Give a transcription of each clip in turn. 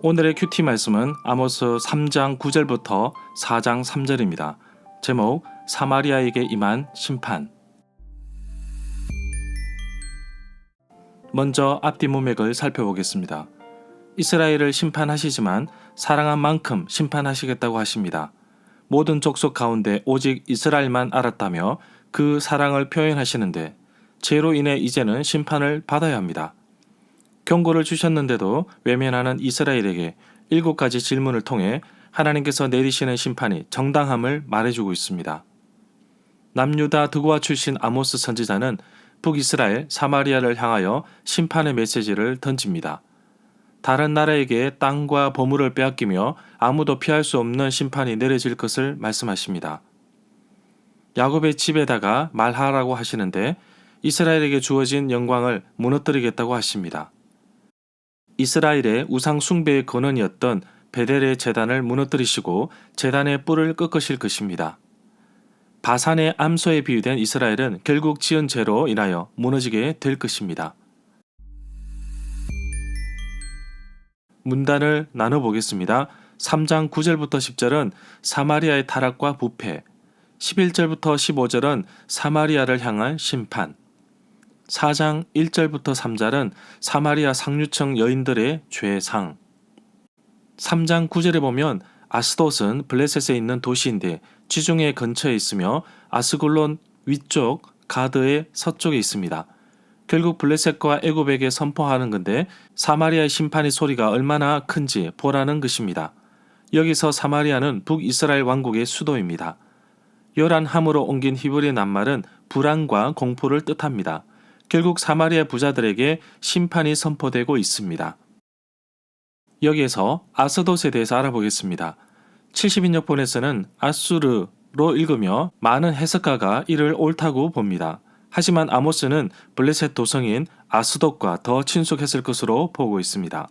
오늘의 큐티 말씀은 아모스 3장 9절부터 4장 3절입니다. 제목 사마리아에게 임한 심판. 먼저 앞뒤 문맥을 살펴보겠습니다. 이스라엘을 심판하시지만 사랑한 만큼 심판하시겠다고 하십니다. 모든 족속 가운데 오직 이스라엘만 알았다며 그 사랑을 표현하시는데 죄로 인해 이제는 심판을 받아야 합니다. 경고를 주셨는데도 외면하는 이스라엘에게 7가지 질문을 통해 하나님께서 내리시는 심판이 정당함을 말해주고 있습니다. 남유다 드고아 출신 아모스 선지자는 북이스라엘 사마리아를 향하여 심판의 메시지를 던집니다. 다른 나라에게 땅과 보물을 빼앗기며 아무도 피할 수 없는 심판이 내려질 것을 말씀하십니다. 야곱의 집에다가 말하라고 하시는데 이스라엘에게 주어진 영광을 무너뜨리겠다고 하십니다. 이스라엘의 우상 숭배의 근원이었던 베델의 제단을 무너뜨리시고 제단의 뿔을 꺾으실 것입니다. 바산의 암소에 비유된 이스라엘은 결국 지은 죄로 인하여 무너지게 될 것입니다. 문단을 나눠보겠습니다. 3장 9절부터 10절은 사마리아의 타락과 부패, 11절부터 15절은 사마리아를 향한 심판, 4장 1절부터 3절은 사마리아 상류층 여인들의 죄상, 3장 9절에 보면 아스돗은 블레셋에 있는 도시인데 지중해 근처에 있으며 아스글론 위쪽 가드의 서쪽에 있습니다. 결국 블레셋과 애굽에게 선포하는 건데 사마리아의 심판의 소리가 얼마나 큰지 보라는 것입니다. 여기서 사마리아는 북이스라엘 왕국의 수도입니다. 요란함으로 옮긴 히브리 낱말은 불안과 공포를 뜻합니다. 결국 사마리아 부자들에게 심판이 선포되고 있습니다. 여기에서 아스돗에 대해서 알아보겠습니다. 70인역본에서는 아수르로 읽으며 많은 해석가가 이를 옳다고 봅니다. 하지만 아모스는 블레셋 도성인 아스돗과 더 친숙했을 것으로 보고 있습니다.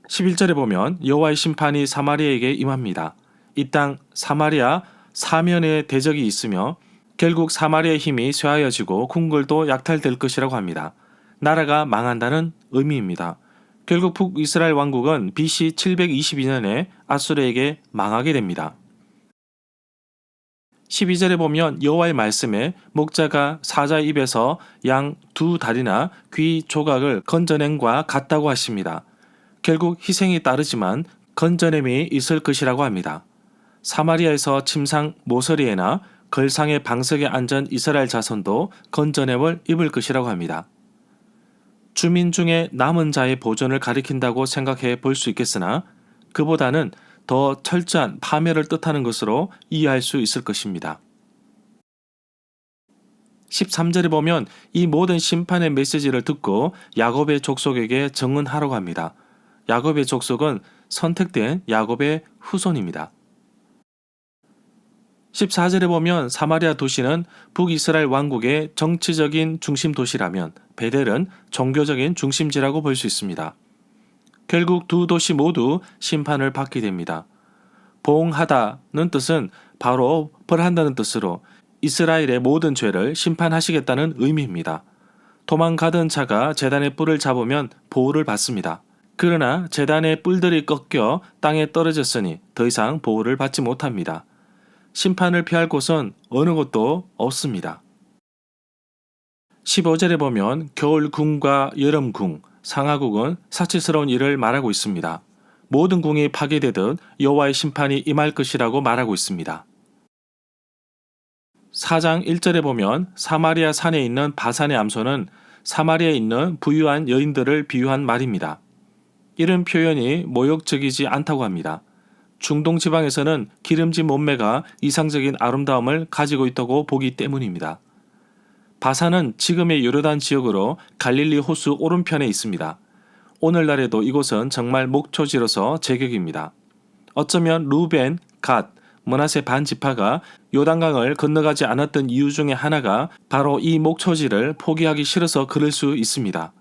11절에 보면 여호와의 심판이 사마리아에게 임합니다. 이 땅 사마리아 사면에 대적이 있으며 결국 사마리아의 힘이 쇠하여지고 궁궐도 약탈될 것이라고 합니다. 나라가 망한다는 의미입니다. 결국 북이스라엘 왕국은 BC 722년에 아수르에게 망하게 됩니다. 12절에 보면 여호와의 말씀에 목자가 사자의 입에서 양 2다리나 귀 조각을 건져낸과 같다고 하십니다. 결국 희생이 따르지만 건져냄이 있을 것이라고 합니다. 사마리아에서 침상 모서리에나 걸상의 방석에 앉은 이스라엘 자손도 건져냄을 입을 것이라고 합니다. 주민 중에 남은 자의 보존을 가리킨다고 생각해 볼 수 있겠으나 그보다는 더 철저한 파멸을 뜻하는 것으로 이해할 수 있을 것입니다. 13절에 보면 이 모든 심판의 메시지를 듣고 야곱의 족속에게 정언하라고 합니다. 야곱의 족속은 선택된 야곱의 후손입니다. 14절에 보면 사마리아 도시는 북이스라엘 왕국의 정치적인 중심 도시라면 베델은 종교적인 중심지라고 볼 수 있습니다. 결국 두 도시 모두 심판을 받게 됩니다. 보응하다는 뜻은 바로 벌한다는 뜻으로 이스라엘의 모든 죄를 심판하시겠다는 의미입니다. 도망가던 자가 제단의 뿔을 잡으면 보호를 받습니다. 그러나 제단의 뿔들이 꺾여 땅에 떨어졌으니 더 이상 보호를 받지 못합니다. 심판을 피할 곳은 어느 곳도 없습니다. 15절에 보면 겨울궁과 여름궁, 상하국은 사치스러운 일을 말하고 있습니다. 모든 궁이 파괴되듯 여호와의 심판이 임할 것이라고 말하고 있습니다. 4장 1절에 보면 사마리아 산에 있는 바산의 암소는 사마리아에 있는 부유한 여인들을 비유한 말입니다. 이런 표현이 모욕적이지 않다고 합니다. 중동 지방에서는 기름진 몸매가 이상적인 아름다움을 가지고 있다고 보기 때문입니다. 바산은 지금의 요르단 지역으로 갈릴리 호수 오른편에 있습니다. 오늘날에도 이곳은 정말 목초지로서 제격입니다. 어쩌면 루벤, 갓, 므낫세 반 지파가 요단강을 건너가지 않았던 이유 중에 하나가 바로 이 목초지를 포기하기 싫어서 그럴 수 있습니다.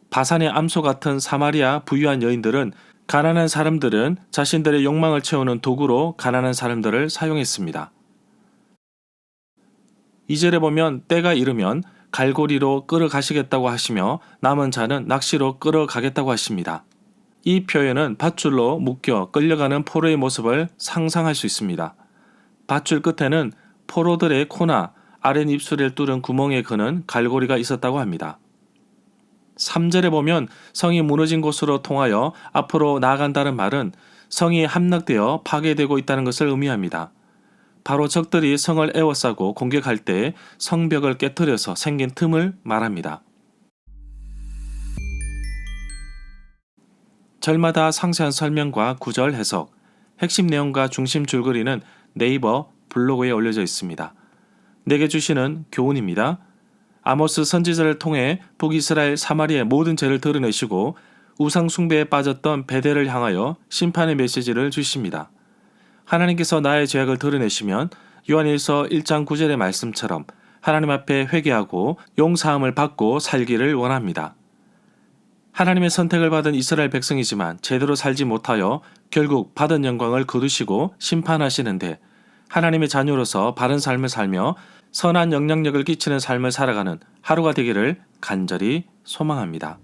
바산의 암소 같은 사마리아 부유한 여인들은 가난한 사람들은 자신들의 욕망을 채우는 도구로 가난한 사람들을 사용했습니다. 2절에 보면 때가 이르면 갈고리로 끌어가시겠다고 하시며 남은 자는 낚시로 끌어가겠다고 하십니다. 이 표현은 밧줄로 묶여 끌려가는 포로의 모습을 상상할 수 있습니다. 밧줄 끝에는 포로들의 코나 아랫입술을 뚫은 구멍에 그는 갈고리가 있었다고 합니다. 3절에 보면 성이 무너진 곳으로 통하여 앞으로 나아간다는 말은 성이 함락되어 파괴되고 있다는 것을 의미합니다. 바로 적들이 성을 에워싸고 공격할 때 성벽을 깨뜨려서 생긴 틈을 말합니다. 절마다 상세한 설명과 구절 해석, 핵심 내용과 중심 줄거리는 네이버 블로그에 올려져 있습니다. 내게 주시는 교훈입니다. 아모스 선지자를 통해 북이스라엘 사마리아의 모든 죄를 드러내시고 우상 숭배에 빠졌던 베델을 향하여 심판의 메시지를 주십니다. 하나님께서 나의 죄악을 드러내시면 요한일서 1장 9절의 말씀처럼 하나님 앞에 회개하고 용서함을 받고 살기를 원합니다. 하나님의 선택을 받은 이스라엘 백성이지만 제대로 살지 못하여 결국 받은 영광을 거두시고 심판하시는데 하나님의 자녀로서 바른 삶을 살며 선한 영향력을 끼치는 삶을 살아가는 하루가 되기를 간절히 소망합니다.